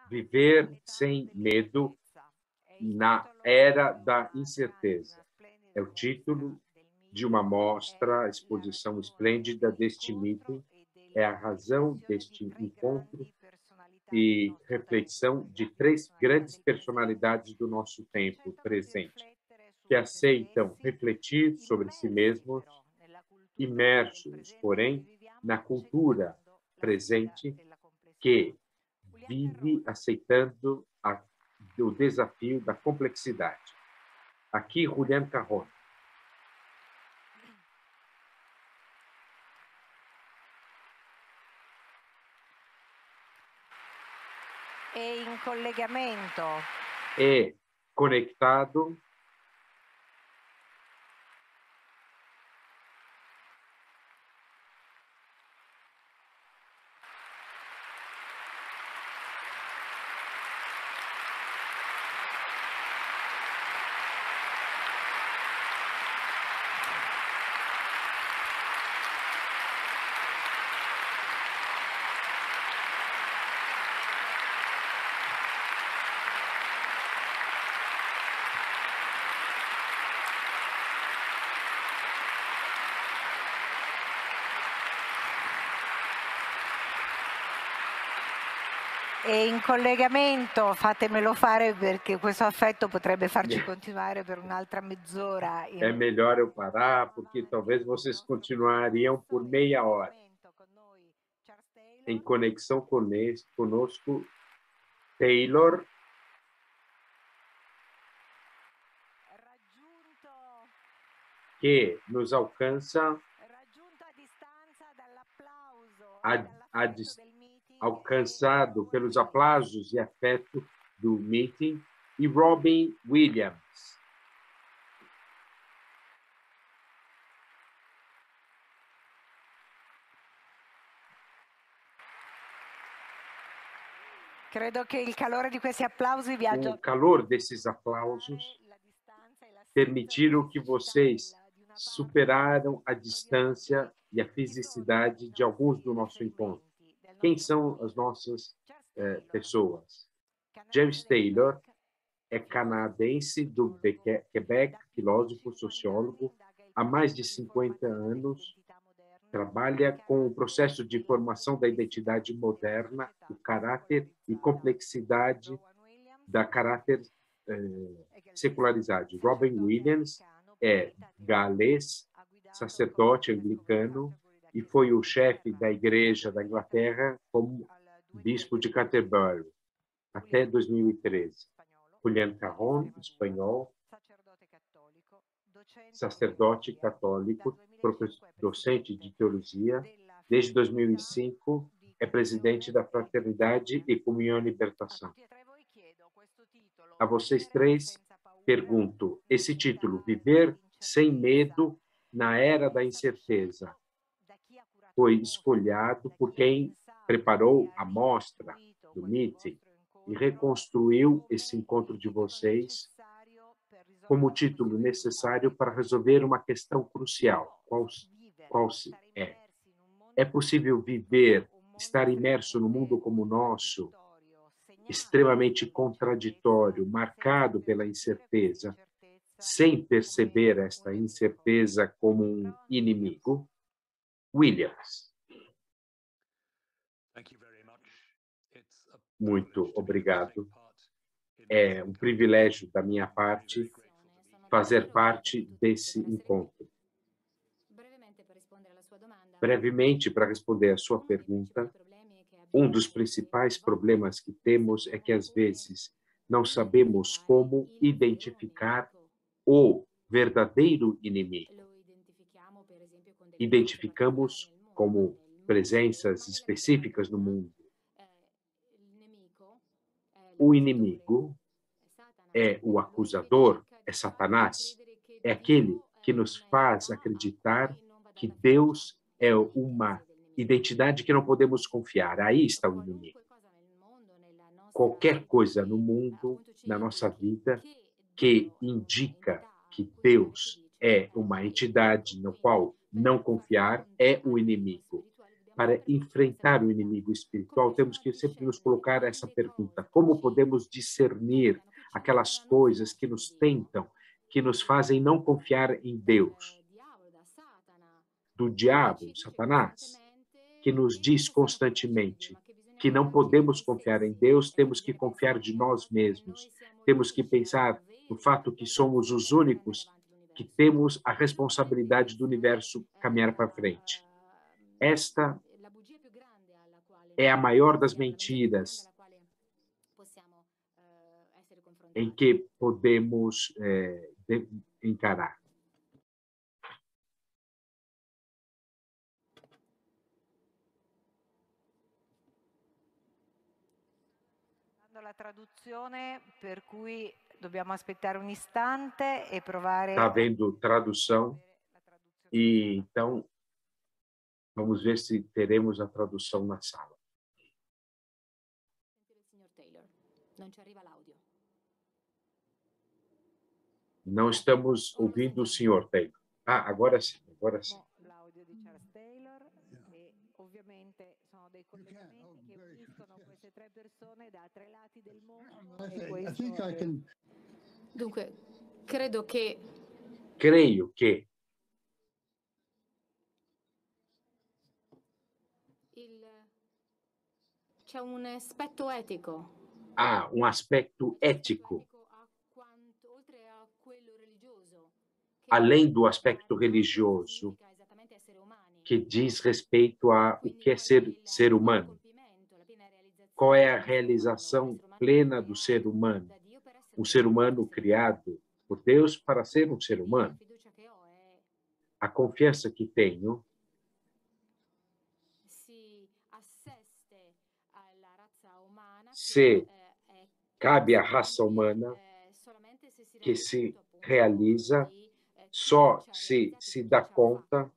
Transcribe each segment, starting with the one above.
Viver sem medo na era da incerteza. É o título de uma mostra, exposição esplêndida deste meeting, é a razão deste encontro e reflexão de três grandes personalidades do nosso tempo presente, que aceitam refletir sobre si mesmos, imersos, porém, na cultura presente, que vive aceitando o desafio da complexidade. Aqui, Julián Cajón. E in collegamento. É conectado E in collegamento, fatemelo fare perché questo affetto potrebbe farci continuare per un'altra mezz'ora. É melhor eu parar, porque talvez vocês continuariam por meia hora. Em conexão conosco, Taylor, que nos alcança alcançado pelos aplausos e afeto do meeting, e Robin Williams. Credo che il calore di questi applausi vi O calor desses aplausos permitiram que vocês superaram a distância e a fisicidade de alguns do nosso encontro. Quem são as nossas pessoas? James Taylor é canadense do Quebec, filósofo, sociólogo, há mais de 50 anos, trabalha com o processo de formação da identidade moderna, o caráter e complexidade da caráter secularizado. Robin Williams é galês, sacerdote anglicano, e foi o chefe da Igreja da Inglaterra como bispo de Canterbury até 2013. Julián Cajón, espanhol, sacerdote católico, docente de teologia. Desde 2005, é presidente da Fraternidade e Comunhão e Libertação. A vocês três, pergunto, esse título, Viver sem Medo na Era da Incerteza, foi escolhido por quem preparou a mostra do meeting e reconstruiu esse encontro de vocês como o título necessário para resolver uma questão crucial. Qual é? É possível viver, estar imerso no mundo como o nosso, extremamente contraditório, marcado pela incerteza, sem perceber esta incerteza como um inimigo? Williams. Muito obrigado. É um privilégio da minha parte fazer parte desse encontro. Brevemente, para responder à sua pergunta, um dos principais problemas que temos é que, às vezes, não sabemos como identificar o verdadeiro inimigo. Identificamos como presenças específicas no mundo. O inimigo é o acusador, é Satanás, é aquele que nos faz acreditar que Deus é uma identidade que não podemos confiar. Aí está o inimigo. Qualquer coisa no mundo, na nossa vida, que indica que Deus é uma entidade no qual não confiar, é o inimigo. para enfrentar o inimigo espiritual, temos que sempre nos colocar essa pergunta: como podemos discernir aquelas coisas que nos tentam, que nos fazem não confiar em Deus, do diabo, Satanás, que nos diz constantemente que não podemos confiar em Deus, temos que confiar de nós mesmos, temos que pensar no fato que somos os únicos que temos a responsabilidade do universo caminhar para frente. Esta é a maior das mentiras em que podemos encarar. La traduzione, per cui dobbiamo aspettare un istante e provare. Está havendo tradução e então vamos ver se teremos a tradução na sala. Não estamos ouvindo o Sr. Taylor. Ah, agora sim, agora sim. L'audio di Charles Taylor e ovviamente sono dei collegamenti che uniscono queste tre persone da tre lati del mondo. I think I can. Dunque, credo che c'è un aspetto etico. há um aspecto ético, Oltre a quello religioso, além do aspecto religioso, que diz respeito a o que é ser humano. Qual é a realização plena do ser humano? Um ser humano criado por Deus para ser um ser humano. A confiança que tenho se cabe à raça humana, que se realiza só se dá conta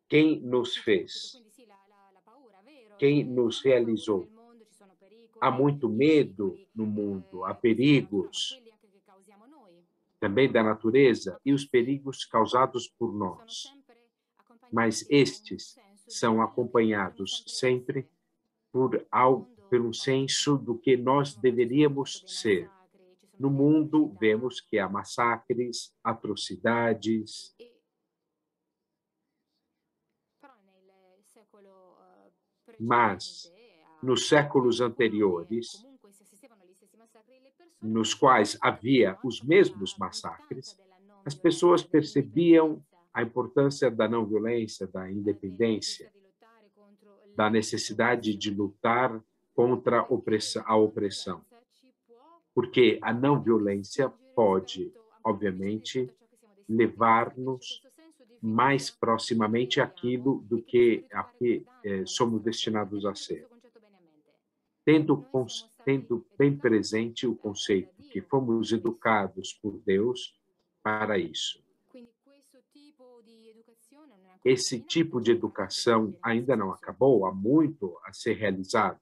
quem nos fez, quem nos realizou. Há muito medo no mundo, há perigos também da natureza e os perigos causados por nós. Mas estes são acompanhados sempre por um senso do que nós deveríamos ser. No mundo, vemos que há massacres, atrocidades. Mas, nos séculos anteriores, nos quais havia os mesmos massacres, as pessoas percebiam a importância da não violência, da independência, da necessidade de lutar contra a opressão. Porque a não violência pode, obviamente, levar-nos mais proximamente àquilo do que somos destinados a ser. Tendo bem presente o conceito que fomos educados por Deus para isso. Esse tipo de educação ainda não acabou, há muito a ser realizado.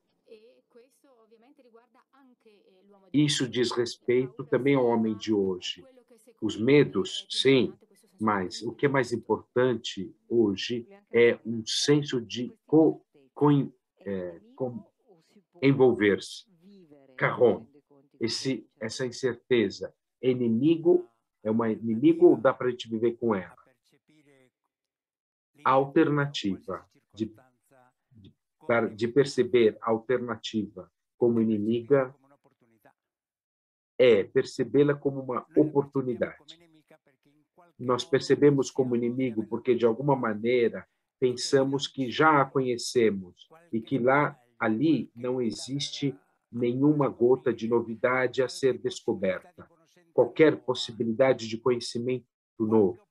Isso diz respeito também ao homem de hoje. Os medos, sim, mas o que é mais importante hoje é um senso de envolver-se. Carrom, essa incerteza. É uma inimigo ou dá para a gente viver com ela? A alternativa de perceber a alternativa como inimiga é percebê-la como uma oportunidade. Nós percebemos como inimigo porque, de alguma maneira, pensamos que já a conhecemos e que ali não existe nenhuma gota de novidade a ser descoberta, qualquer possibilidade de conhecimento novo,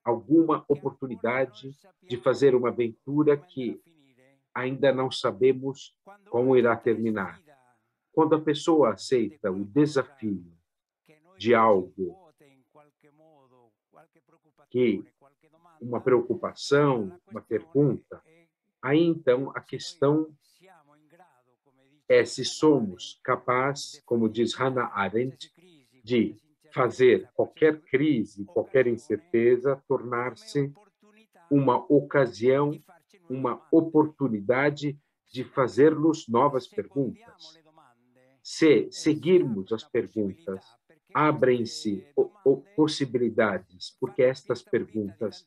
alguma oportunidade de fazer uma aventura que ainda não sabemos como irá terminar. Quando a pessoa aceita o desafio de algo que uma preocupação, uma pergunta, aí então a questão é se somos capazes, como diz Hannah Arendt, de fazer qualquer crise, qualquer incerteza tornar-se uma ocasião, uma oportunidade de fazer-nos novas perguntas. Se seguirmos as perguntas, abrem-se possibilidades, porque estas perguntas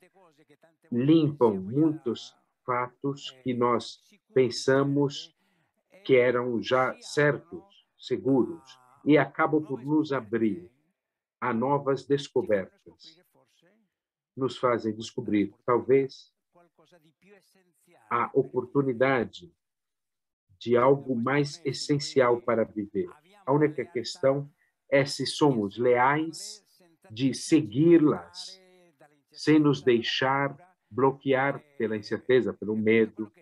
limpam muitos fatos que nós pensamos que eram já certos, seguros, e acabam por nos abrir a novas descobertas. Nos fazem descobrir, talvez, a oportunidade de algo mais essencial para viver. A única questão é se somos leais de segui-las, sem nos deixar bloquear pela incerteza, pelo medo.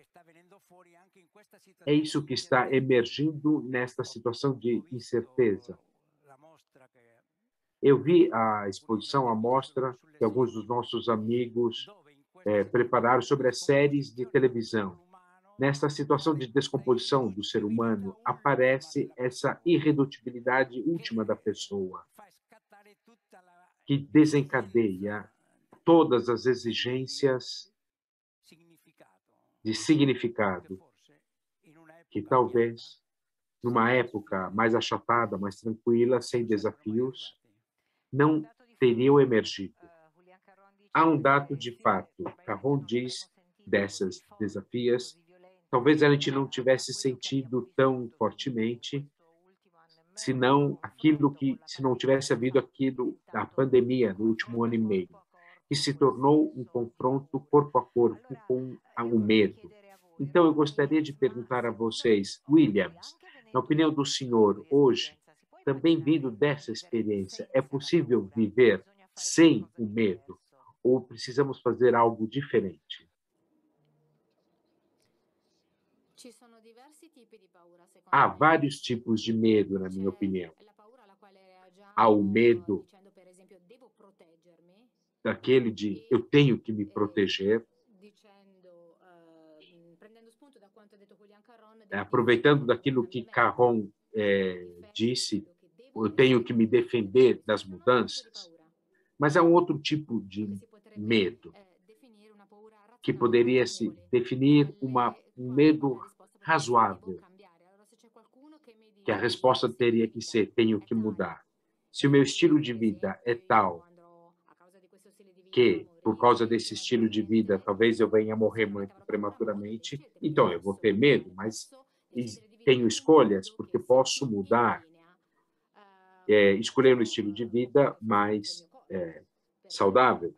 É isso que está emergindo nesta situação de incerteza. Eu vi a exposição, a mostra que alguns dos nossos amigos prepararam sobre as séries de televisão. Nesta situação de descomposição do ser humano, aparece essa irredutibilidade última da pessoa, que desencadeia todas as exigências de significado, que talvez, numa época mais achatada, mais tranquila, sem desafios, não teriam emergido. Há um dado de fato. Carron diz dessas desafios, talvez a gente não tivesse sentido tão fortemente se não tivesse havido aquilo da pandemia no último ano e meio, que se tornou um confronto corpo a corpo com o medo. Então, eu gostaria de perguntar a vocês, Williams, na opinião do senhor, hoje, também vindo dessa experiência, é possível viver sem o medo? Ou precisamos fazer algo diferente? Há vários tipos de medo, na minha opinião. Há o medo daquele de eu tenho que me proteger, aproveitando daquilo que Carron disse, eu tenho que me defender das mudanças. Mas há um outro tipo de medo, que poderia se definir um medo razoável, que a resposta teria que ser, tenho que mudar. Se o meu estilo de vida é tal que, por causa desse estilo de vida, talvez eu venha a morrer muito prematuramente, então eu vou ter medo, mas tenho escolhas, porque posso mudar, escolher um estilo de vida mais saudável.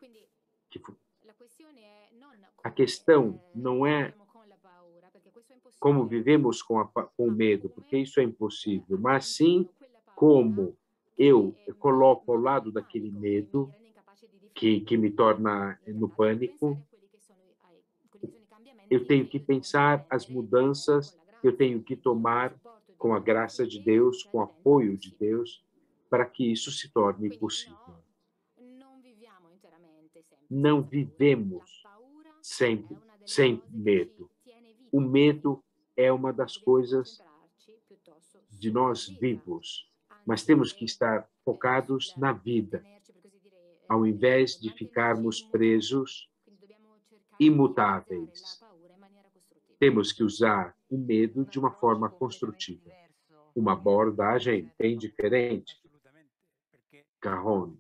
A questão não é como vivemos com o medo, porque isso é impossível, mas sim como eu coloco ao lado daquele medo que me torna no pânico. Eu tenho que pensar as mudanças que eu tenho que tomar com a graça de Deus, com o apoio de Deus, para que isso se torne possível. Não vivemos sempre sem medo. O medo é uma das coisas de nós vivos, mas temos que estar focados na vida, ao invés de ficarmos presos, imutáveis. Temos que usar o medo de uma forma construtiva, uma abordagem bem diferente. Carron.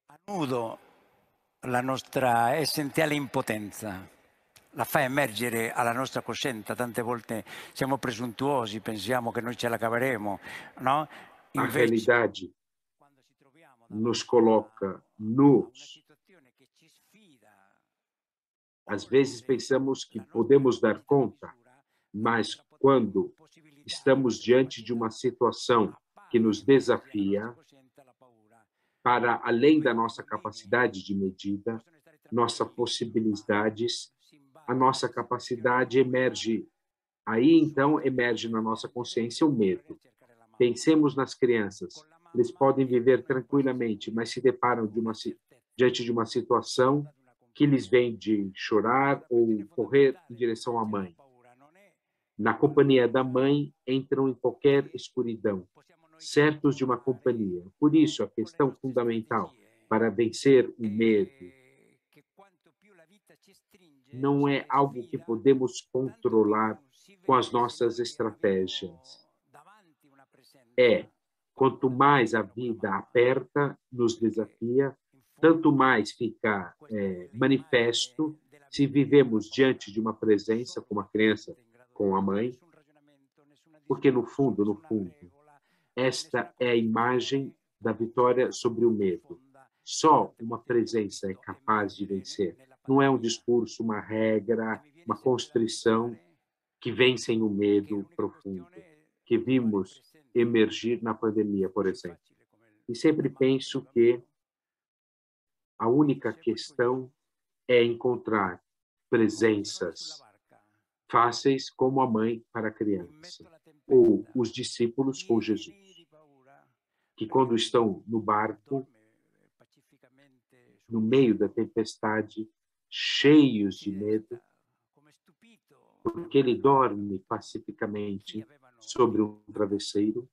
A nudo la nostra essenziale impotenza, la fa emergere alla nostra coscienza. Tante volte siamo presuntuosi, pensiamo che noi ce la caveremo, no? A realidade nos coloca nus. Às vezes pensamos que podemos dar conta, mas quando estamos diante de uma situação que nos desafia, para além da nossa capacidade de medida, nossas possibilidades, a nossa capacidade emerge. Aí, então, emerge na nossa consciência o medo. Pensemos nas crianças. Eles podem viver tranquilamente, mas se deparam diante de uma situação que lhes vem de chorar ou correr em direção à mãe. Na companhia da mãe, entram em qualquer escuridão. certos de uma companhia. Por isso, a questão fundamental para vencer o medo não é algo que podemos controlar com as nossas estratégias. Quanto mais a vida aperta, nos desafia, tanto mais fica manifesto se vivemos diante de uma presença, como a criança com a mãe, porque no fundo, esta é a imagem da vitória sobre o medo. Só uma presença é capaz de vencer. Não é um discurso, uma regra, uma constrição que vencem o medo profundo, que vimos emergir na pandemia, por exemplo. E sempre penso que a única questão é encontrar presenças fáceis como a mãe para a criança, ou os discípulos com Jesus, que quando estão no barco, no meio da tempestade, cheios de medo, porque ele dorme pacificamente sobre um travesseiro,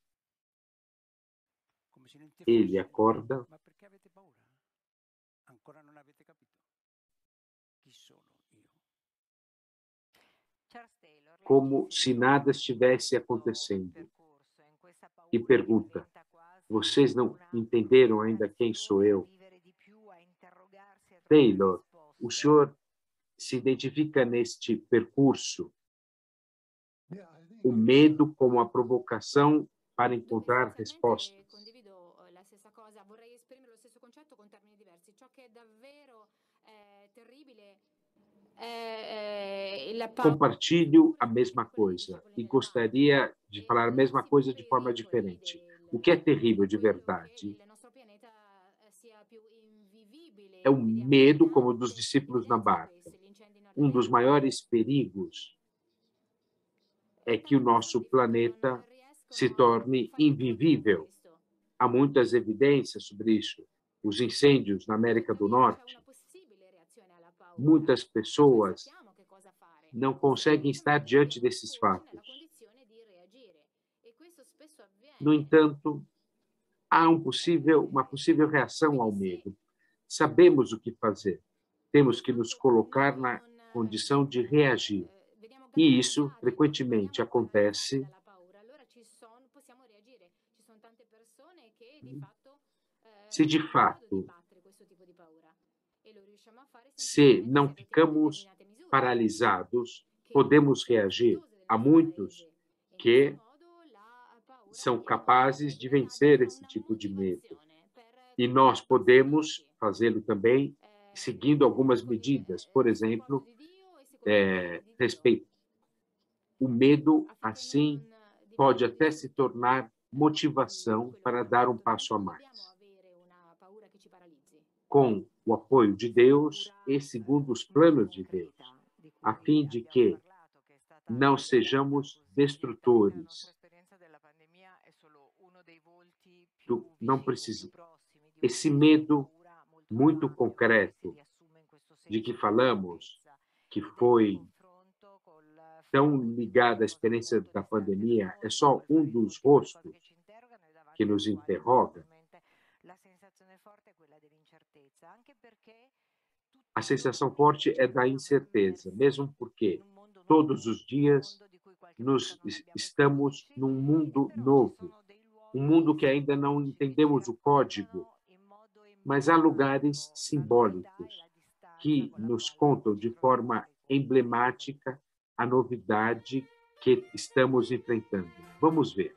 ele acorda como se nada estivesse acontecendo e pergunta: vocês não entenderam ainda quem sou eu? Taylor, o senhor se identifica neste percurso o medo como a provocação para encontrar respostas? Condivido la stessa cosa, vorrei esprimere lo stesso concetto con termini diversi. Ciò che è davvero terribile è la paura. Compartilho a mesma coisa e gostaria de falar a mesma coisa de forma diferente. O que é terrível de verdade é o medo, como dos discípulos na barca. Um dos maiores perigos é que o nosso planeta se torne invivível. Há muitas evidências sobre isso. Os incêndios na América do Norte, muitas pessoas não conseguem estar diante desses fatos. No entanto, há uma possível reação ao medo. Sabemos o que fazer. Temos que nos colocar na condição de reagir. E isso, frequentemente, acontece se, de fato, se não ficamos paralisados, podemos reagir. Há muitos que são capazes de vencer esse tipo de medo. E nós podemos fazê-lo também seguindo algumas medidas. Por exemplo, respeito. O medo, assim, pode até se tornar motivação para dar um passo a mais. Com o apoio de Deus e segundo os planos de Deus, a fim de que não sejamos destrutores. Não precisa. Esse medo muito concreto de que falamos, que foi tão ligado à experiência da pandemia, é só um dos rostos que nos interroga. A sensação forte é da incerteza, mesmo porque todos os dias estamos num mundo novo, um mundo que ainda não entendemos o código, mas há lugares simbólicos que nos contam de forma emblemática a novidade que estamos enfrentando. Vamos ver.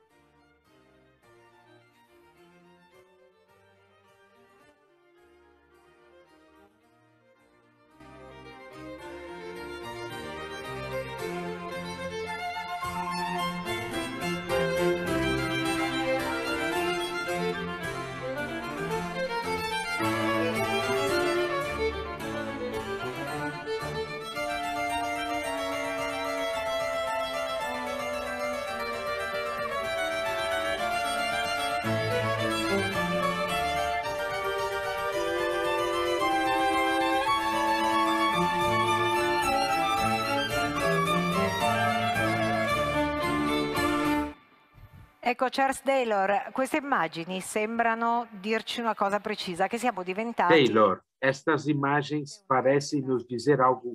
Ecco, Charles Taylor, queste immagini sembrano dirci una cosa precisa, che siamo diventati... Taylor, estas imagens parecem nos dizer algo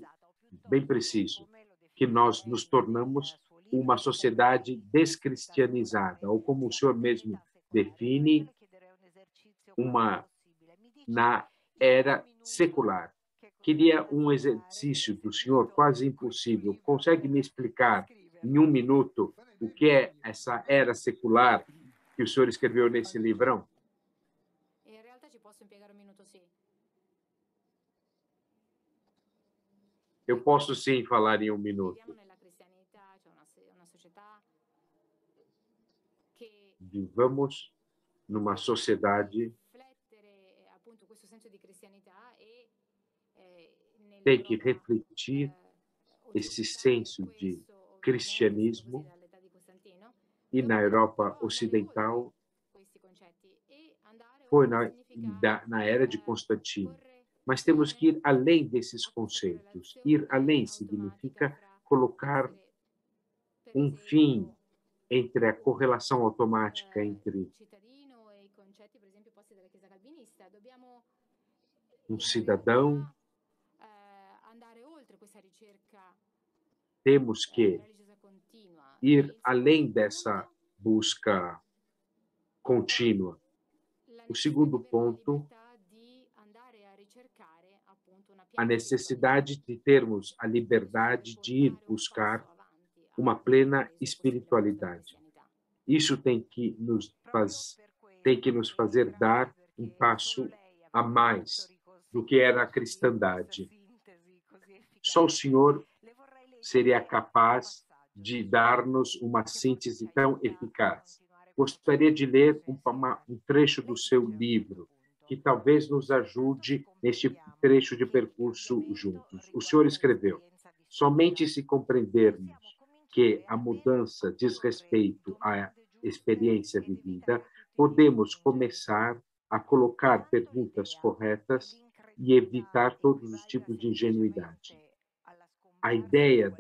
bem preciso, que nós nos tornamos uma sociedade descristianizada, ou como o senhor mesmo define, na era secular. Queria um exercício do senhor quase impossível. Consegue me explicar em 1 minuto o que é essa era secular que o senhor escreveu nesse livrão? In realtà ci posso impiegare un minuto, sì. Eu posso sim falar em 1 minuto. Viviamo nella cristianità, c'è una società che Vivamos numa sociedade riflettere appunto questo senso di cristianità e tem que refletir esse senso de cristianismo e na Europa Ocidental foi na era de Constantino. Mas temos que ir além desses conceitos. Ir além significa colocar um fim entre a correlação automática entre um cidadão. Temos que ir além dessa busca contínua. O segundo ponto, a necessidade de termos a liberdade de ir buscar uma plena espiritualidade. Isso tem que nos fazer dar um passo a mais do que era a cristandade. Só o Senhor seria capaz de dar-nos uma síntese tão eficaz. Gostaria de ler um trecho do seu livro, que talvez nos ajude neste trecho de percurso juntos. O senhor escreveu: somente se compreendermos que a mudança diz respeito à experiência vivida, podemos começar a colocar perguntas corretas e evitar todos os tipos de ingenuidade. A ideia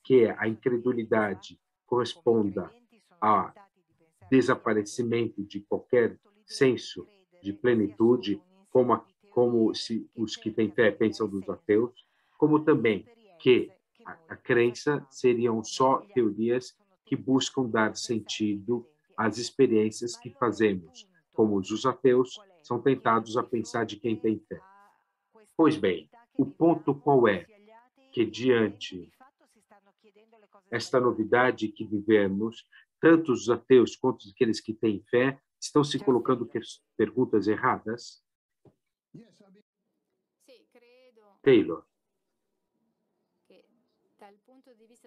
que a incredulidade corresponda ao desaparecimento de qualquer senso de plenitude, como se os que têm fé pensam dos ateus, como também que a crença seriam só teorias que buscam dar sentido às experiências que fazemos, como os ateus são tentados a pensar de quem tem fé. Pois bem, o ponto qual é? Que diante esta novidade que vivemos, tanto os ateus quanto aqueles que têm fé estão se colocando perguntas erradas? Taylor.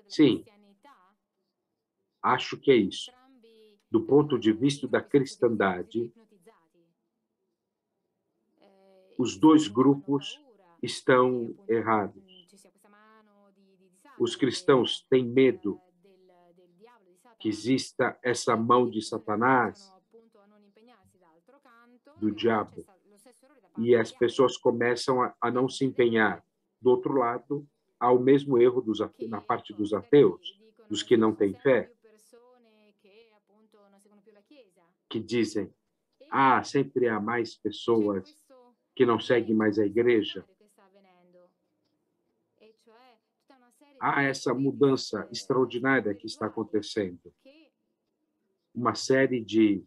Sim, acho que é isso. Do ponto de vista da cristandade, os dois grupos estão errados. Os cristãos têm medo que exista essa mão de Satanás, do diabo, e as pessoas começam a não se empenhar. Do outro lado, há o mesmo erro na parte dos ateus, dos que não têm fé, que dizem: sempre há mais pessoas que não seguem mais a igreja. Há essa mudança extraordinária que está acontecendo. Uma série de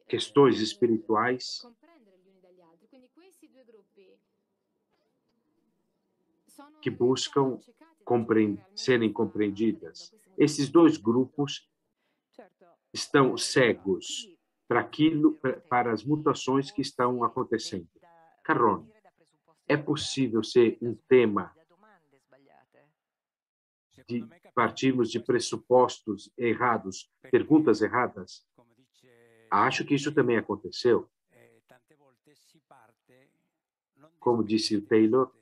questões espirituais que buscam serem compreendidas. Esses dois grupos estão cegos para as mutações que estão acontecendo. Carrone, é possível ser um tema de partirmos de pressupostos errados, perguntas erradas? Acho que isso também aconteceu. Como disse o Taylor,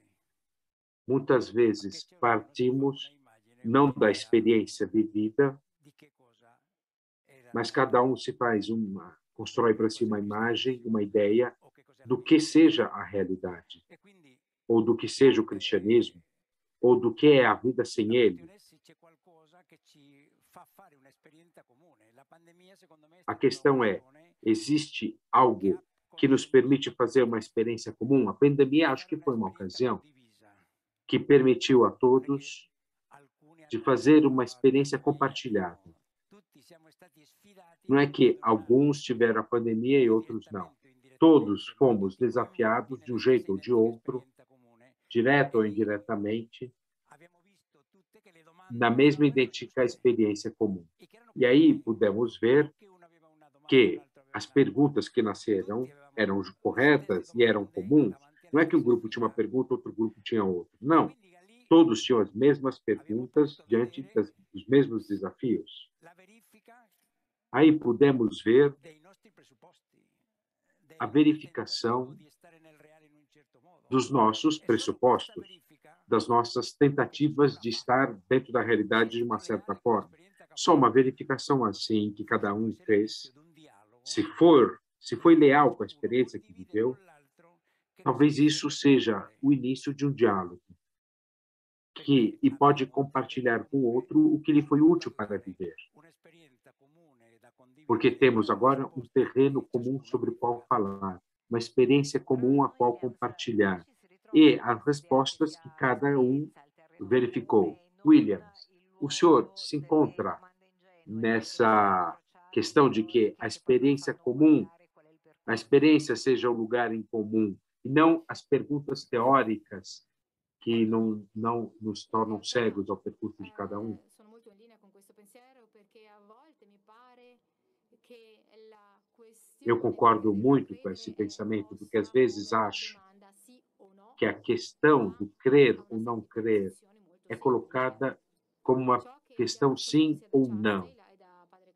muitas vezes partimos não da experiência vivida, mas cada um constrói para si uma imagem, uma ideia do que seja a realidade, ou do que seja o cristianismo, ou do que é a vida sem ele. A questão é, existe algo que nos permite fazer uma experiência comum? A pandemia, acho que foi uma ocasião que permitiu a todos de fazer uma experiência compartilhada. Não é que alguns tiveram a pandemia e outros não. Todos fomos desafiados de um jeito ou de outro, direto ou indiretamente, na mesma idêntica experiência comum. E aí pudemos ver que as perguntas que nasceram eram corretas e eram comuns. Não é que um grupo tinha uma pergunta, outro grupo tinha outra. Não. Todos tinham as mesmas perguntas diante dos mesmos desafios. Aí pudemos ver a verificação dos nossos pressupostos, das nossas tentativas de estar dentro da realidade de uma certa forma. Só uma verificação assim que cada um fez, se foi leal com a experiência que viveu, talvez isso seja o início de um diálogo e pode compartilhar com o outro o que lhe foi útil para viver. Porque temos agora um terreno comum sobre o qual falar, uma experiência comum a qual compartilhar, e as respostas que cada um verificou. Williams, o senhor se encontra nessa questão de que a experiência comum, a experiência seja o lugar em comum, e não as perguntas teóricas que não nos tornam cegos ao percurso de cada um? Sono molto in linea con questo pensiero perché a volte mi pare che la Eu questione concordo muito com esse pensamento, porque às vezes acho que a questão do crer ou não crer é colocada como uma questão sim ou não.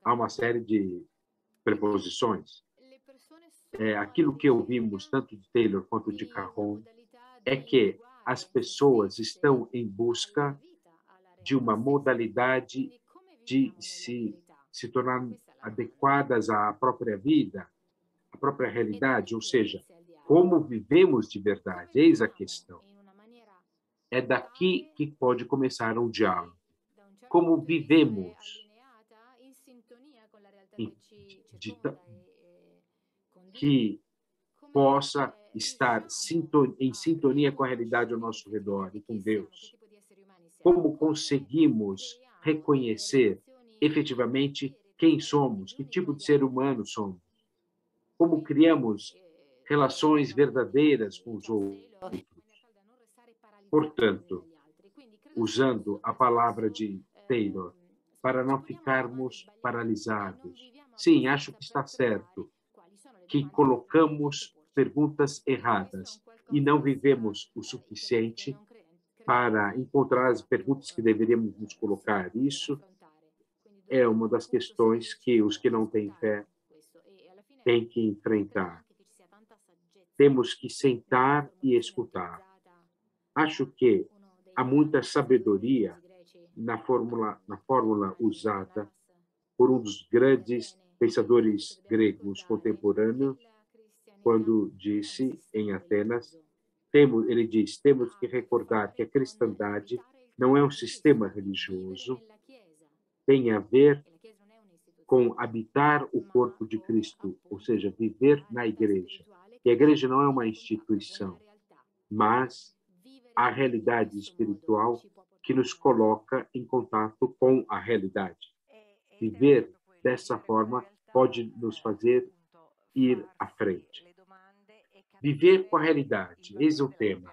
Há uma série de preposições. Aquilo que ouvimos tanto de Taylor quanto de Caron é que as pessoas estão em busca de uma modalidade de se tornar adequadas à própria vida, à própria realidade, ou seja, como vivemos de verdade, eis a questão. É daqui que pode começar um diálogo. Como vivemos que possa estar em sintonia com a realidade ao nosso redor e com Deus. Como conseguimos reconhecer efetivamente quem somos, que tipo de ser humano somos. Como criamos relações verdadeiras com os outros. Portanto, usando a palavra de Taylor, para não ficarmos paralisados. Sim, acho que está certo que colocamos perguntas erradas e não vivemos o suficiente para encontrar as perguntas que deveríamos nos colocar. Isso é uma das questões que os que não têm fé têm que enfrentar. Temos que sentar e escutar. Acho que há muita sabedoria na fórmula usada por um dos grandes pensadores gregos contemporâneos, quando disse em Atenas, ele diz, temos que recordar que a cristandade não é um sistema religioso, tem a ver com habitar o corpo de Cristo, ou seja, viver na igreja. E a igreja não é uma instituição, mas a realidade espiritual que nos coloca em contato com a realidade. Viver dessa forma pode nos fazer ir à frente. Viver com a realidade, esse é o tema.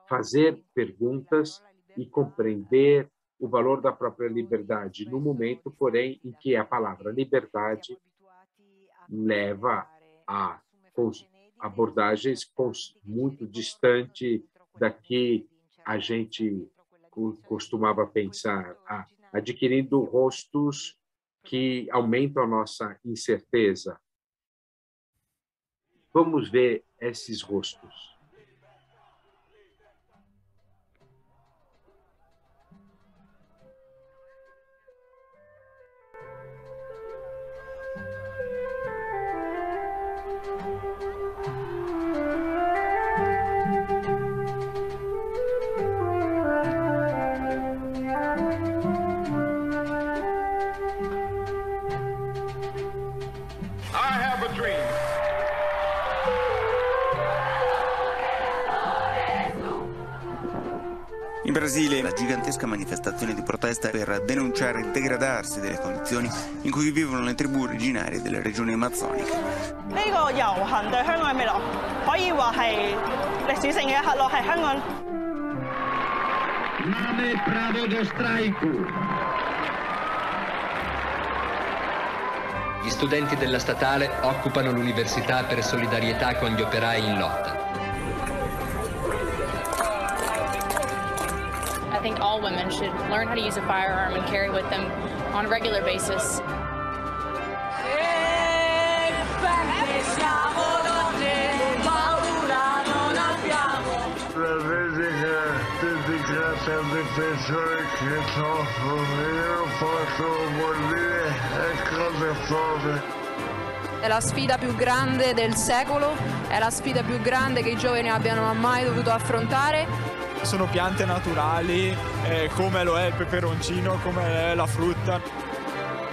Fazer perguntas e compreender o valor da própria liberdade, no momento, porém, em que a palavra liberdade leva a abordagens muito distantes da que a gente costumava pensar, adquirindo rostos que aumentam a nossa incerteza. Vamos ver esses rostos. In Brasile, la gigantesca manifestazione di protesta per denunciare il degradarsi delle condizioni in cui vivono le tribù originarie delle regioni amazzoniche. 呢個遊行對香港嘅未來可以話係歷史性嘅一刻咯，係香港。Mamy prawo do strajku. Gli studenti della statale occupano l'università per solidarietà con gli operai in lotta. I think all women should learn how to use a firearm and carry with them on a regular basis. Al difensore che soffro, io posso morire e cose forti. È la sfida più grande del secolo, è la sfida più grande che i giovani abbiano mai dovuto affrontare. Sono piante naturali, come lo è il peperoncino, come è la frutta.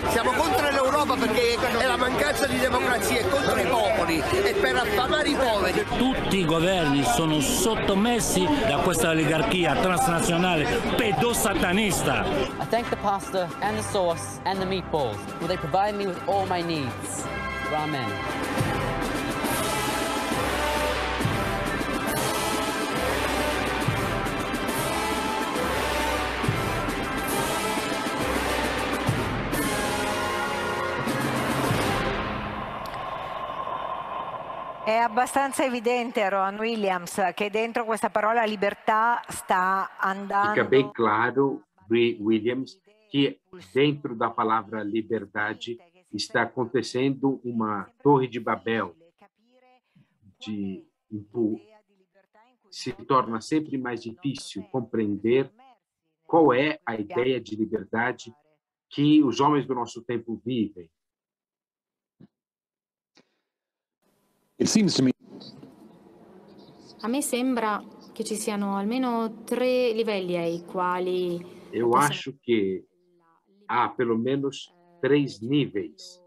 Siamo contro l'Europa perché è la mancanza di democrazia, è contro i popoli, è per affamare i poveri. Tutti i governi sono sottomessi da questa oligarchia transnazionale pedosatanista. I thank the pasta and the sauce and the meatballs. Will they provide me with all my needs? Amen. È abbastanza evidente, Rowan Williams, che dentro questa parola libertà sta andando... Fica bem claro, Williams, que dentro da palavra liberdade está acontecendo uma torre de Babel, se torna sempre mais difícil compreender qual é a ideia de liberdade que os homens do nosso tempo vivem. A me sembra che ci siano almeno 3 livelli ai quali... Eu acho que há pelo menos 3 níveis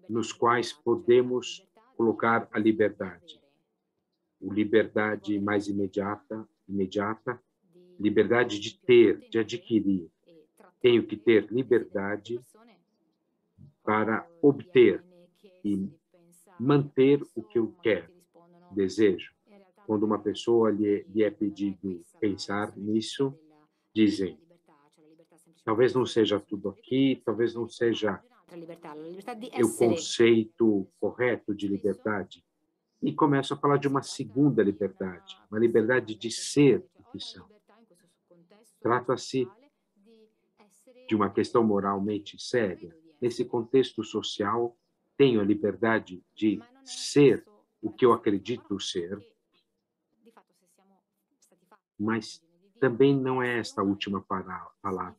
nos quais podemos colocar a liberdade. A liberdade mais imediata, liberdade de ter, de adquirir. Tenho que ter liberdade para obter e manter o que eu quero, desejo. Quando uma pessoa lhe é pedido pensar nisso, dizem, talvez não seja tudo aqui, talvez não seja o conceito correto de liberdade. E começo a falar de uma segunda liberdade, uma liberdade de ser o que são. Trata-se de uma questão moralmente séria. Nesse contexto social, tenho a liberdade de ser o que eu acredito ser, mas também não é esta a última palavra.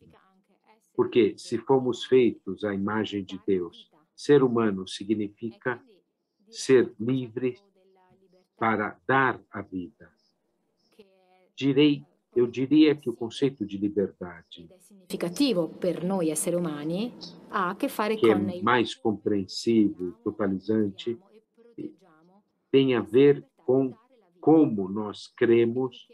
Porque se fomos feitos à imagem de Deus, ser humano significa ser livre para dar a vida. Eu diria que o conceito de liberdade, significativo per noi esseri umani, ha a che fare que con é mais compreensivo, totalizante, tem a ver com como nós cremos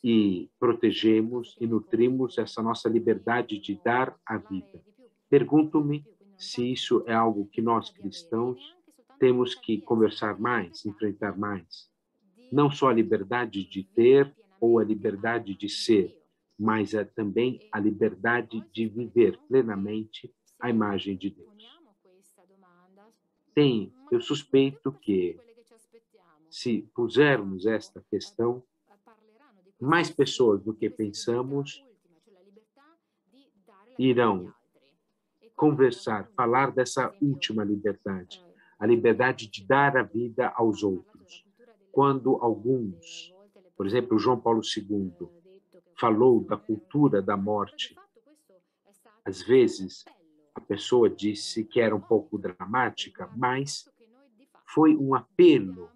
e protegemos e nutrimos essa nossa liberdade de dar a vida. Pergunto-me se isso é algo que nós cristãos temos que conversar mais, enfrentar mais. Não só a liberdade de ter ou a liberdade de ser, mas é também a liberdade de viver plenamente a imagem de Deus. Eu suspeito que, se pusermos esta questão, mais pessoas do que pensamos irão conversar, falar dessa última liberdade, a liberdade de dar a vida aos outros. Quando alguns, por exemplo, João Paulo II, falou da cultura da morte, às vezes a pessoa disse que era um pouco dramática, mas foi um apelo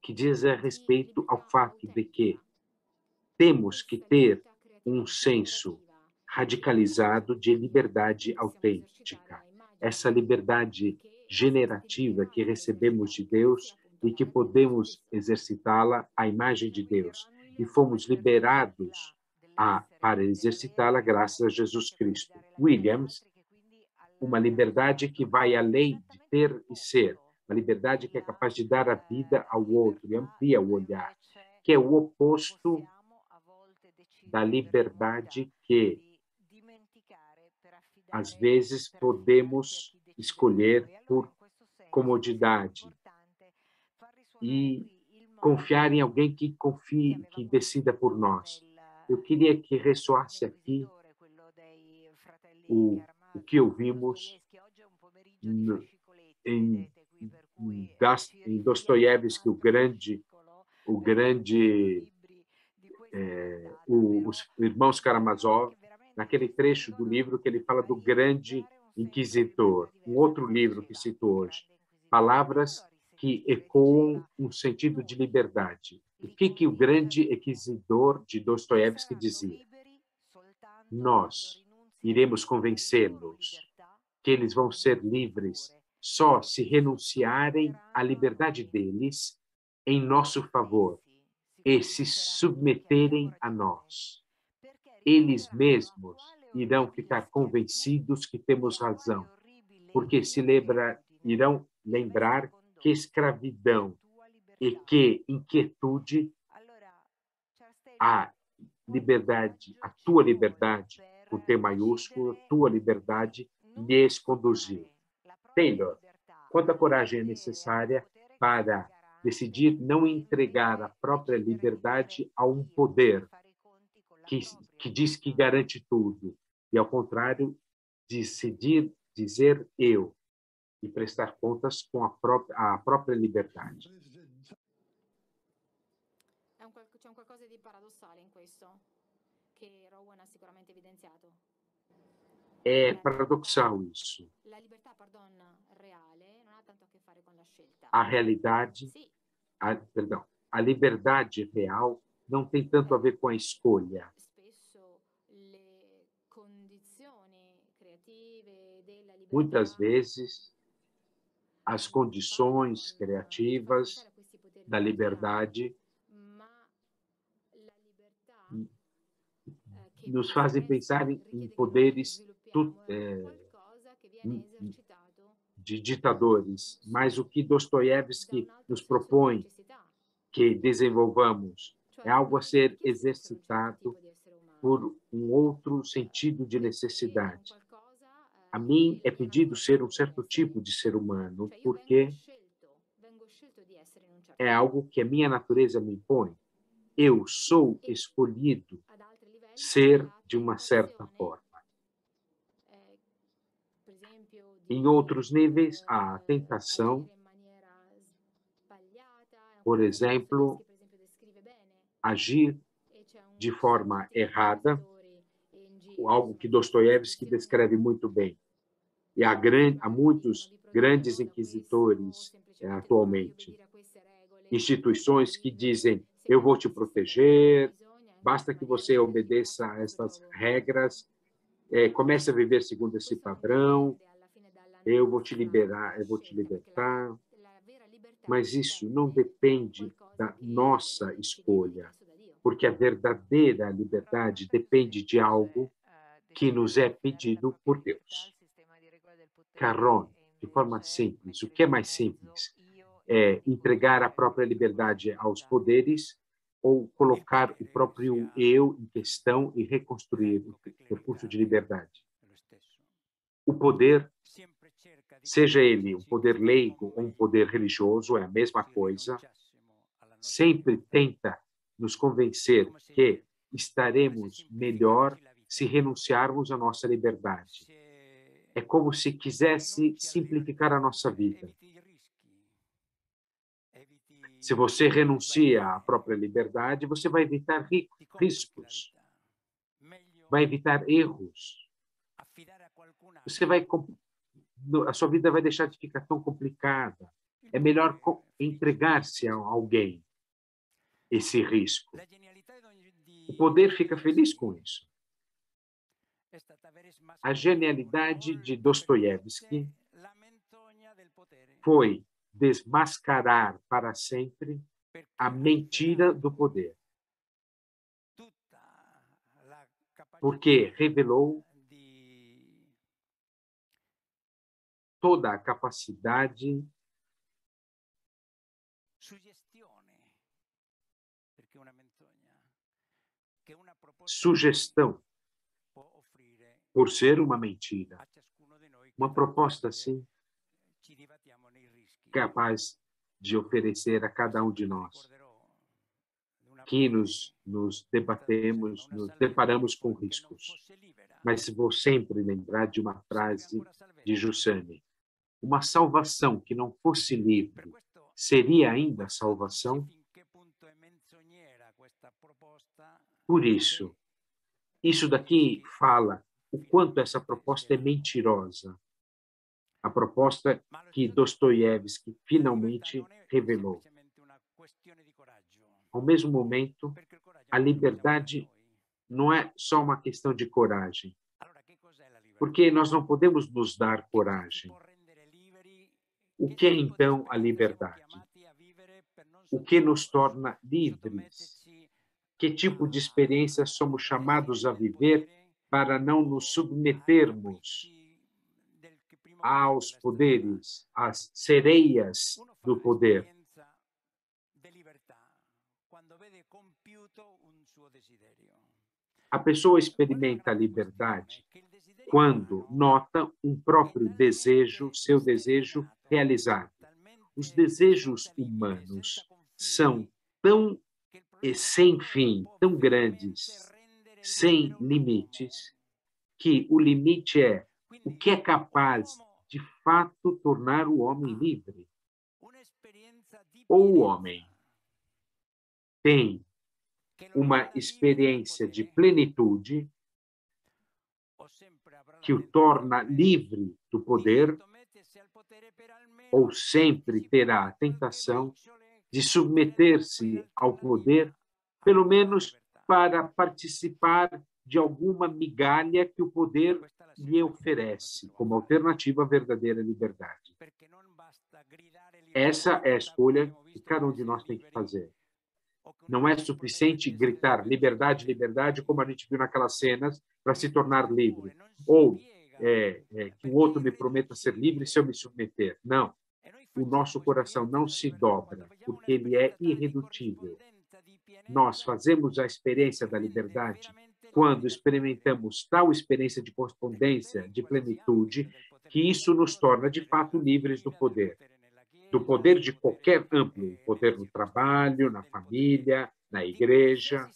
que diz a respeito ao fato de que temos que ter um senso radicalizado de liberdade autêntica. Essa liberdade generativa que recebemos de Deus e que podemos exercitá-la à imagem de Deus. e fomos liberados para exercitá-la graças a Jesus Cristo. Williams, uma liberdade que vai além de ter e ser, uma liberdade que é capaz de dar a vida ao outro e amplia o olhar, que é o oposto da liberdade que, às vezes, podemos escolher por comodidade e confiar em alguém que confie, que decida por nós. Eu queria que ressoasse aqui o que ouvimos em Dostoiévski, os irmãos Karamazov, naquele trecho do livro que ele fala do grande inquisidor. Um outro livro que cito hoje, palavras que ecoam um sentido de liberdade. O que o grande inquisidor de Dostoiévski dizia? Nós iremos convencê-los que eles vão ser livres só se renunciarem à liberdade deles em nosso favor e se submeterem a nós. Eles mesmos irão ficar convencidos que temos razão, porque irão lembrar que escravidão e que inquietude, a liberdade, a tua liberdade, com T maiúsculo, tua liberdade, lhes conduziu. Taylor, quanta coragem é necessária para decidir não entregar a própria liberdade a um poder que diz que garante tudo, e, ao contrário, decidir dizer eu e prestar contas com a própria liberdade. C'è un qualcosa di paradossale in questo, che Rowan ha sicuramente evidenziato. É paradoxal isso. A realidade, a liberdade real não tem tanto a ver com a escolha. Muitas vezes, as condições criativas da liberdade nos fazem pensar em poderes de ditadores, mas o que Dostoiévski nos propõe que desenvolvamos é algo a ser exercitado por um outro sentido de necessidade. A mim é pedido ser um certo tipo de ser humano, porque é algo que a minha natureza me impõe. Eu sou escolhido ser de uma certa forma. Em outros níveis, a tentação, por exemplo, agir de forma errada, algo que Dostoiévski descreve muito bem. E há muitos grandes inquisitores atualmente. Instituições que dizem, eu vou te proteger, basta que você obedeça a estas regras, comece a viver segundo esse padrão, eu vou te liberar, eu vou te libertar. Mas isso não depende da nossa escolha, porque a verdadeira liberdade depende de algo que nos é pedido por Deus. Caron, de forma simples, o que é mais simples? É entregar a própria liberdade aos poderes ou colocar o próprio eu em questão e reconstruir o percurso de liberdade. O poder, seja ele um poder leigo ou um poder religioso, é a mesma coisa, sempre tenta nos convencer que estaremos melhor se renunciarmos à nossa liberdade. É como se quisesse simplificar a nossa vida. Se você renuncia à própria liberdade, você vai evitar riscos, vai evitar erros. A sua vida vai deixar de ficar tão complicada. É melhor entregar-se a alguém esse risco. O poder fica feliz com isso. A genialidade de Dostoiévski foi desmascarar para sempre a mentira do poder. porque revelou toda a capacidade sugestão por ser uma mentira. Uma proposta assim capaz de oferecer a cada um de nós que nos deparamos com riscos. Mas vou sempre lembrar de uma frase de Jussani: uma salvação que não fosse livre seria ainda salvação? Por isso daqui fala o quanto essa proposta é mentirosa. A proposta que Dostoiévski finalmente revelou. Ao mesmo momento, a liberdade não é só uma questão de coragem, porque nós não podemos nos dar coragem. O que é, então, a liberdade? O que nos torna livres? Que tipo de experiência somos chamados a viver para não nos submetermos aos poderes, às sereias do poder? A pessoa experimenta a liberdade quando nota um próprio desejo, seu desejo realizado. Os desejos humanos são tão sem fim, tão grandes, sem limites, que o limite é o que é capaz, de fato, tornar o homem livre. Ou o homem tem uma experiência de plenitude que o torna livre do poder, ou sempre terá a tentação de submeter-se ao poder, pelo menos para participar de alguma migalha que o poder lhe oferece, como alternativa à verdadeira liberdade. Essa é a escolha que cada um de nós tem que fazer. Não é suficiente gritar liberdade, liberdade, como a gente viu naquelas cenas, para se tornar livre. Ou que o outro me prometa ser livre se eu me submeter. Não. O nosso coração não se dobra, porque ele é irredutível. Nós fazemos a experiência da liberdade quando experimentamos tal experiência de correspondência, de plenitude, que isso nos torna, de fato, livres do poder. Do poder de qualquer âmbito, poder no trabalho, na família, na igreja,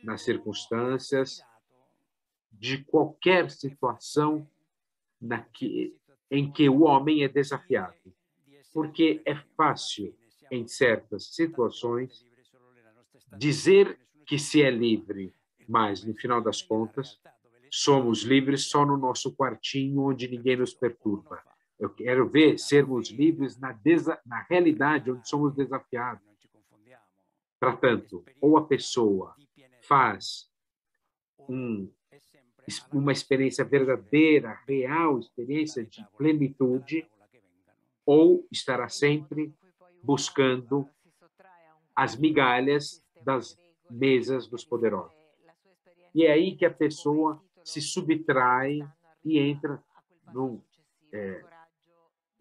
nas circunstâncias, de qualquer situação em que o homem é desafiado. Porque é fácil, em certas situações, dizer que se é livre, mas, no final das contas, somos livres só no nosso quartinho, onde ninguém nos perturba. Eu quero ver sermos livres na realidade, onde somos desafiados. Portanto, ou a pessoa faz uma experiência verdadeira, real, experiência de plenitude, ou estará sempre buscando as migalhas das mesas dos poderosos. E é aí que a pessoa se subtrai e entra num...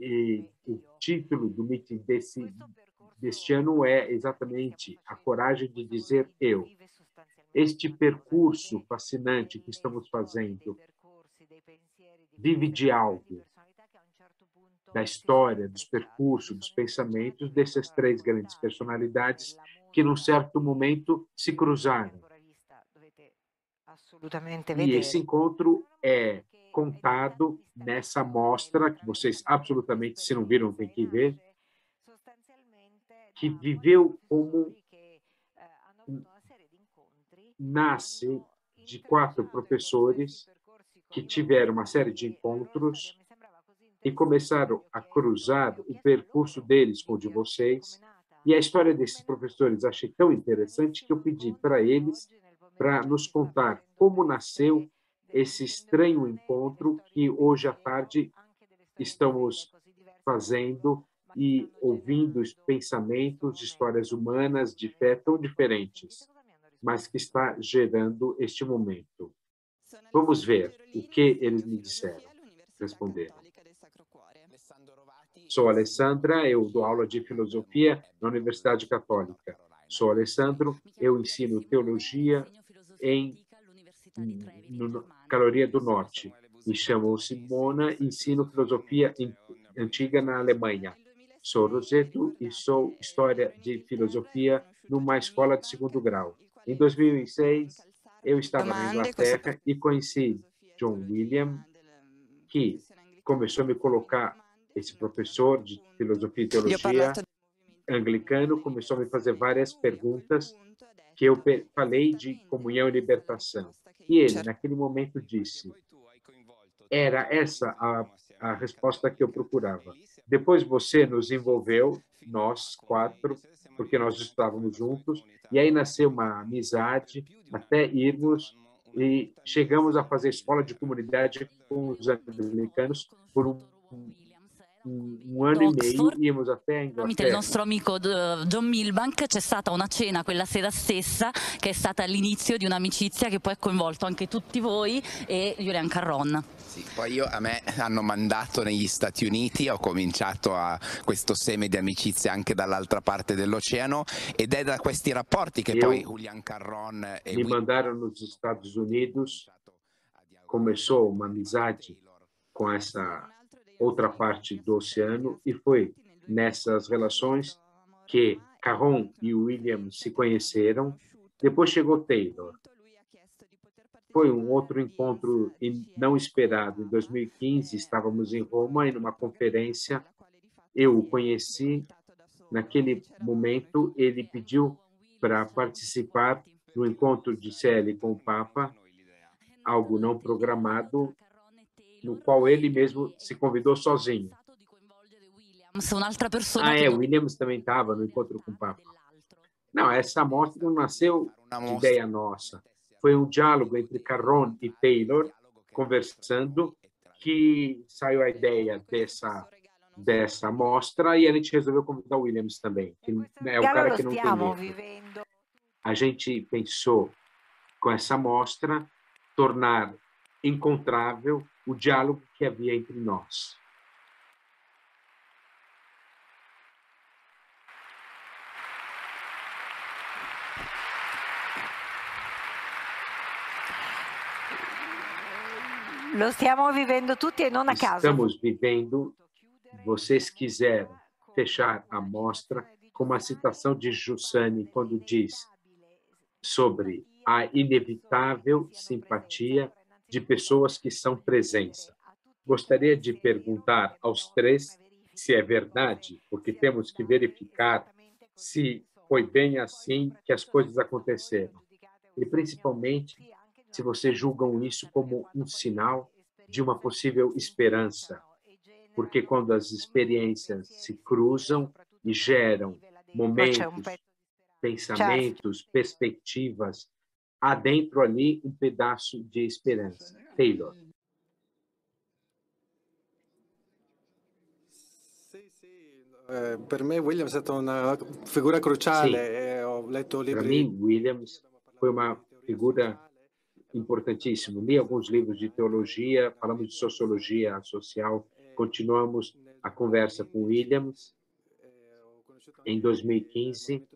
E o título do meeting deste ano é exatamente a coragem de dizer eu. Este percurso fascinante que estamos fazendo vive de algo da história, dos percursos, dos pensamentos dessas três grandes personalidades que, num certo momento, se cruzaram. E esse encontro é contado nessa mostra, que vocês absolutamente, se não viram, tem que ver, que viveu como nasce de 4 professores que tiveram uma série de encontros e começaram a cruzar o percurso deles com o de vocês. E a história desses professores achei tão interessante que eu pedi para eles para nos contar como nasceu esse estranho encontro que hoje à tarde estamos fazendo e ouvindo os pensamentos, histórias humanas de fé tão diferentes. mas que está gerando este momento. Vamos ver o que eles me disseram. Responderam. Sou Alessandra, eu dou aula de filosofia na Universidade Católica. Sou Alessandro, eu ensino teologia no Carolina do Norte. Me chamo Simona e ensino filosofia antiga na Alemanha. Sou Roseto e sou história de filosofia numa escola de segundo grau. Em 2006, eu estava na Inglaterra e conheci John William, que começou a me colocar, esse professor de filosofia e teologia anglicano, começou a me fazer várias perguntas que eu falei de comunhão e libertação. E ele, naquele momento, disse, era essa a resposta que eu procurava. Depois você nos envolveu, nós quatro, porque nós estávamos juntos, e aí nasceu uma amizade até irmos e chegamos a fazer escola de comunidade com os anglicanos por un anno e medio, íamos até a Inglaterra. Tramite il nostro amico John Milbank c'è stata una cena quella sera stessa che è stata l'inizio di un'amicizia che poi ha coinvolto anche tutti voi e Julian Carron. Sì, poi a me hanno mandato negli Stati Uniti, ho cominciato questo seme di amicizia anche dall'altra parte dell'oceano ed è da questi rapporti che poi Julian Carron e me mandaram nos Estados Unidos, começou uma amizade com essa outra parte do oceano e foi nessas relações que Carron e William se conheceram. Depois chegou Taylor. Foi um outro encontro não esperado. Em 2015, estávamos em Roma, em uma conferência. Eu o conheci. Naquele momento, ele pediu para participar no encontro de CL com o Papa, algo não programado, no qual ele mesmo se convidou sozinho. Williams também estava no encontro com o Papa. Não, essa amostra não nasceu de ideia nossa. Foi um diálogo entre Carron e Taylor, conversando, que saiu a ideia dessa amostra e a gente resolveu convidar o Williams também, que é o cara que não tem medo. A gente pensou, com essa amostra, tornar encontrável o diálogo que havia entre nós. Lo stiamo vivendo tutti e non a caso. Estamos vivendo, vocês quiseram fechar a mostra com uma citação de Giussani, quando diz sobre a inevitável simpatia de pessoas que são presença. Gostaria de perguntar aos três se é verdade, porque temos que verificar se foi bem assim que as coisas aconteceram. E, principalmente, se vocês julgam isso como um sinal de uma possível esperança. Porque quando as experiências se cruzam e geram momentos, pensamentos, perspectivas, há dentro ali um pedaço de esperança. Taylor. Per me Williams è stata una figura cruciale. Ho letto libri. Para mim, Williams foi uma figura importantíssima. Li alguns livros de teologia, falamos de sociologia social, continuamos a conversa com Williams. Em 2015,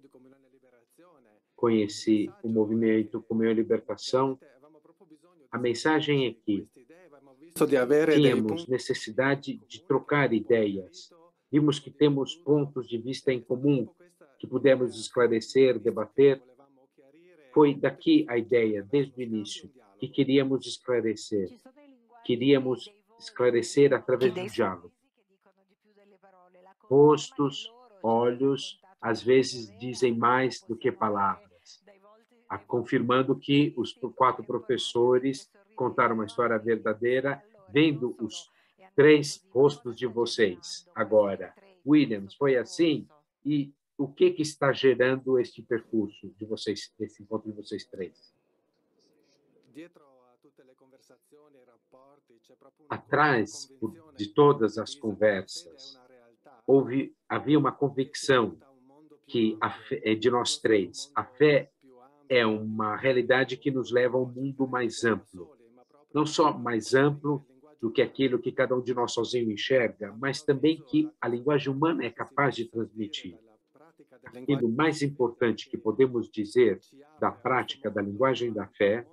conheci o movimento Comunhão e Libertação. A mensagem é que tínhamos necessidade de trocar ideias. Vimos que temos pontos de vista em comum que pudemos esclarecer, debater. Foi daqui a ideia, desde o início, que queríamos esclarecer. Queríamos esclarecer através do diálogo. Rostos, olhos, às vezes dizem mais do que palavras, confirmando que os 4 professores contaram uma história verdadeira, vendo os 3 rostos de vocês. Agora, Williams, foi assim? E o que está gerando este percurso de vocês, esse encontro de vocês 3? Atrás de todas as conversas, havia uma convicção que de nós 3, a fé é uma realidade que nos leva a um mundo mais amplo. Não só mais amplo do que aquilo que cada um de nós sozinho enxerga, mas também que a linguagem humana é capaz de transmitir. Aquilo mais importante que podemos dizer da prática da linguagem da fé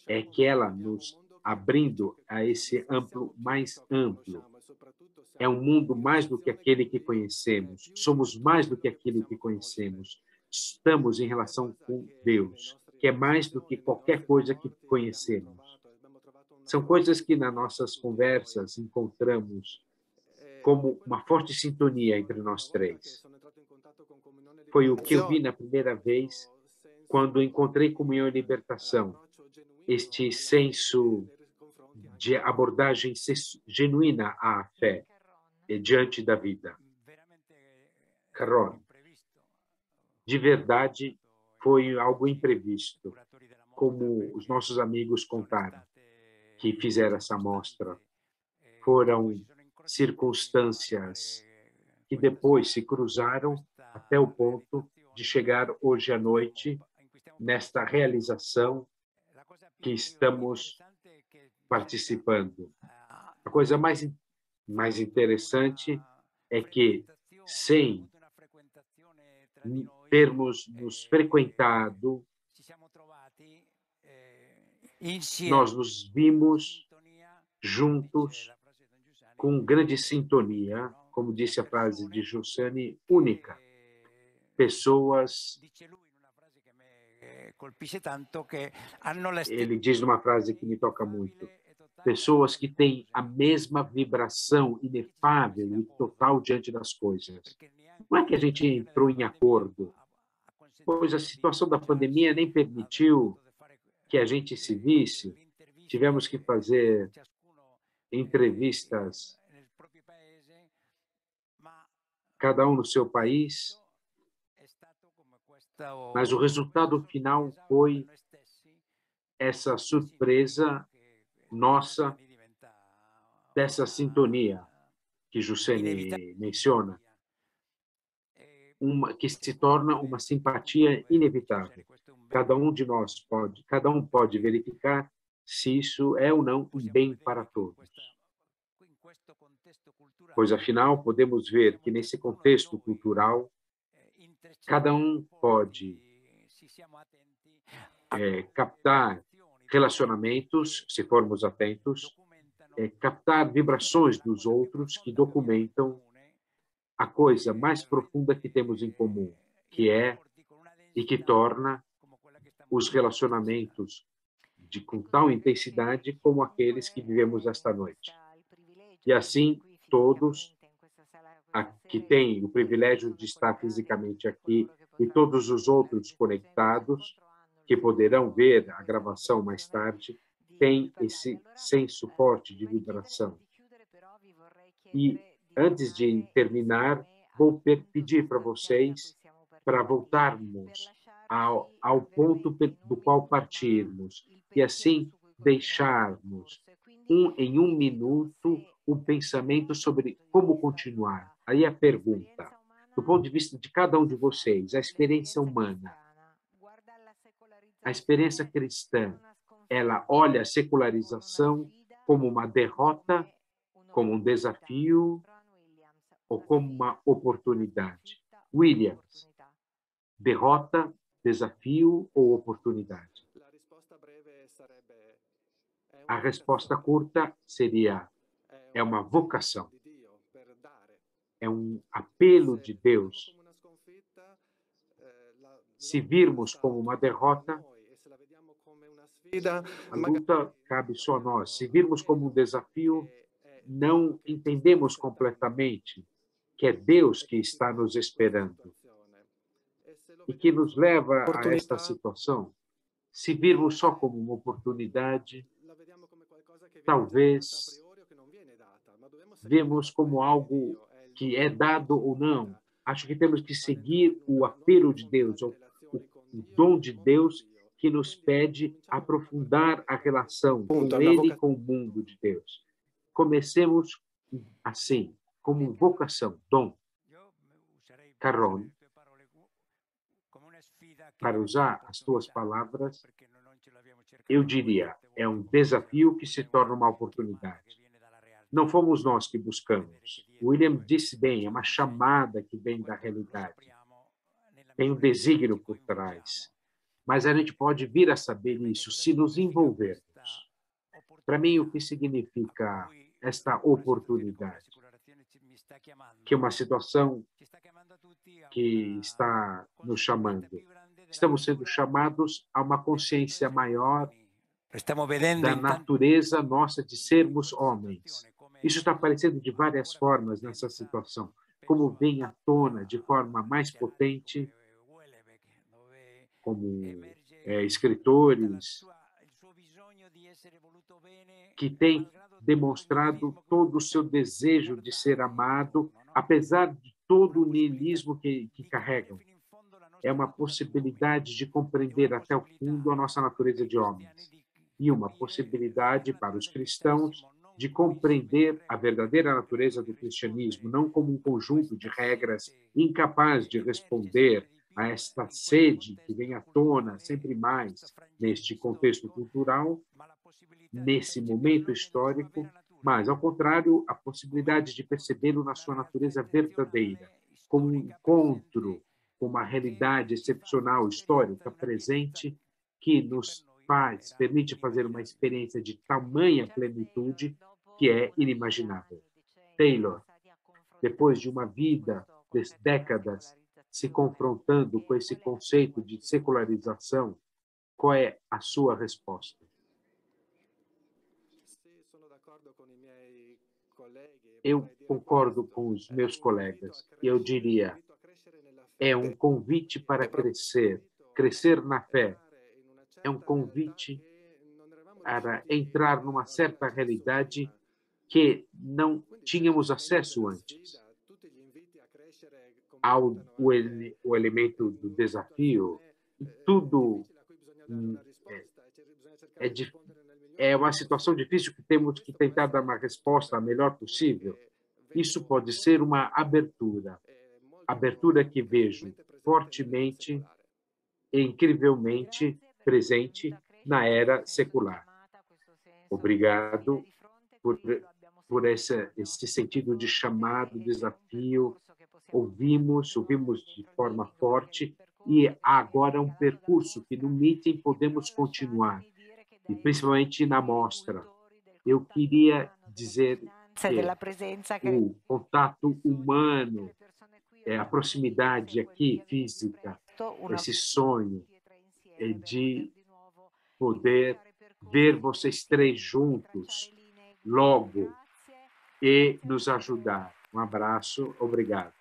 é que ela nos abrindo a esse amplo mais amplo. É um mundo mais do que aquele que conhecemos. Somos mais do que aquilo que conhecemos. Estamos em relação com Deus, que é mais do que qualquer coisa que conhecemos. São coisas que nas nossas conversas encontramos como uma forte sintonia entre nós três. Foi o que eu vi na primeira vez quando encontrei comunhão e libertação. Este senso de abordagem genuína à fé diante da vida. Carol, de verdade, foi algo imprevisto, como os nossos amigos contaram, que fizeram essa mostra. Foram circunstâncias que depois se cruzaram até o ponto de chegar hoje à noite nesta realização que estamos participando. A coisa mais interessante é que, sem termos nos frequentado, nós nos vimos juntos com grande sintonia, como disse a frase de Giussani, única. Pessoas... Ele diz numa frase que me toca muito. Pessoas que têm a mesma vibração inefável e total diante das coisas. Não é que a gente entrou em acordo, pois a situação da pandemia nem permitiu que a gente se visse. Tivemos que fazer entrevistas, cada um no seu país, mas o resultado final foi essa surpresa nossa dessa sintonia que Giussani menciona, que se torna uma simpatia inevitável. Cada um pode verificar se isso é ou não um bem para todos. Pois, afinal, podemos ver que nesse contexto cultural, cada um pode captar relacionamentos, se formos atentos, captar vibrações dos outros que documentam a coisa mais profunda que temos em comum, que é e que torna os relacionamentos com tal intensidade como aqueles que vivemos esta noite. E assim, todos que têm o privilégio de estar fisicamente aqui e todos os outros conectados, que poderão ver a gravação mais tarde, têm esse senso forte de vibração. E, antes de terminar, vou pedir para vocês para voltarmos ao ponto do qual partirmos e, assim, deixarmos em um minuto um pensamento sobre como continuar. Aí a pergunta, do ponto de vista de cada um de vocês, a experiência humana, a experiência cristã, ela olha a secularização como uma derrota, como um desafio ou como uma oportunidade? Williams, derrota, desafio ou oportunidade? A resposta curta seria: é uma vocação. É um apelo de Deus. Se virmos como uma derrota, a luta cabe só a nós. Se virmos como um desafio, não entendemos completamente que é Deus que está nos esperando e que nos leva a esta situação. Se virmos só como uma oportunidade, talvez vemos como algo que é dado ou não. Acho que temos que seguir o apelo de Deus, o dom de Deus que nos pede aprofundar a relação com Ele e com o mundo de Deus. Comecemos assim, como vocação, dom. Carol, para usar as tuas palavras, eu diria, é um desafio que se torna uma oportunidade. Não fomos nós que buscamos. William disse bem, é uma chamada que vem da realidade. Tem um desígnio por trás. Mas a gente pode vir a saber isso se nos envolvermos. Para mim, o que significa esta oportunidade? Que é uma situação que está nos chamando. Estamos sendo chamados a uma consciência maior da natureza nossa de sermos homens. Isso está aparecendo de várias formas nessa situação, como vem à tona de forma mais potente, como escritores que têm demonstrado todo o seu desejo de ser amado, apesar de todo o niilismo que carregam. É uma possibilidade de compreender até o fundo a nossa natureza de homens. E uma possibilidade para os cristãos de compreender a verdadeira natureza do cristianismo, não como um conjunto de regras incapaz de responder a esta sede que vem à tona sempre mais neste contexto cultural, nesse momento histórico, mas, ao contrário, a possibilidade de percebê-lo na sua natureza verdadeira, como um encontro com uma realidade excepcional, histórica, presente, que nos permite fazer uma experiência de tamanha plenitude que é inimaginável. Taylor, depois de uma vida de décadas se confrontando com esse conceito de secularização, qual é a sua resposta? Eu concordo com os meus colegas. Eu diria, é um convite para crescer na fé. É um convite para entrar numa certa realidade que não tínhamos acesso antes. Há o elemento do desafio, tudo é uma situação difícil que temos que tentar dar uma resposta a melhor possível. Isso pode ser uma abertura que vejo fortemente e incrivelmente presente na era secular. Obrigado por esse sentido de chamado, desafio. Ouvimos de forma forte e agora é um percurso que no meeting podemos continuar, e principalmente na mostra. Eu queria dizer que o contato humano, a proximidade aqui, física, esse sonho de poder ver vocês três juntos logo e nos ajudar. Um abraço, obrigado.